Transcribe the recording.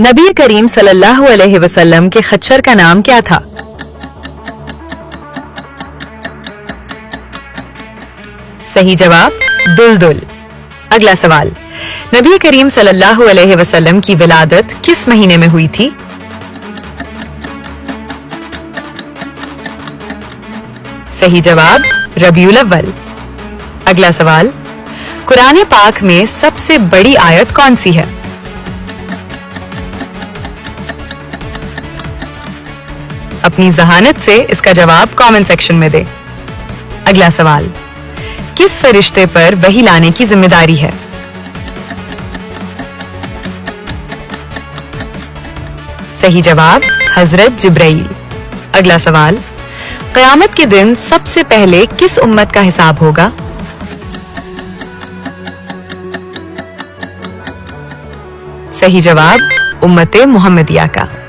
नबी करीम सल्लल्लाहु अलैहि वसल्लम के खच्चर का नाम क्या था? सही जवाब दुलदुल। अगला सवाल, नबी करीम सल्लल्लाहु अलैहि वसल्लम की विलादत किस महीने में हुई थी? सही जवाब रबीउल अव्वल। अगला सवाल, कुरान पाक में सबसे बड़ी आयत कौन सी है? अपनी जहानत से इसका जवाब कमेंट सेक्शन में दे। अगला सवाल, किस फरिश्ते पर वही लाने की जिम्मेदारी है? सही जवाब हजरत जिब्राइल। अगला सवाल, क़यामत के दिन सबसे पहले किस उम्मत का हिसाब होगा? सही जवाब उम्मते मुहम्मदिया का।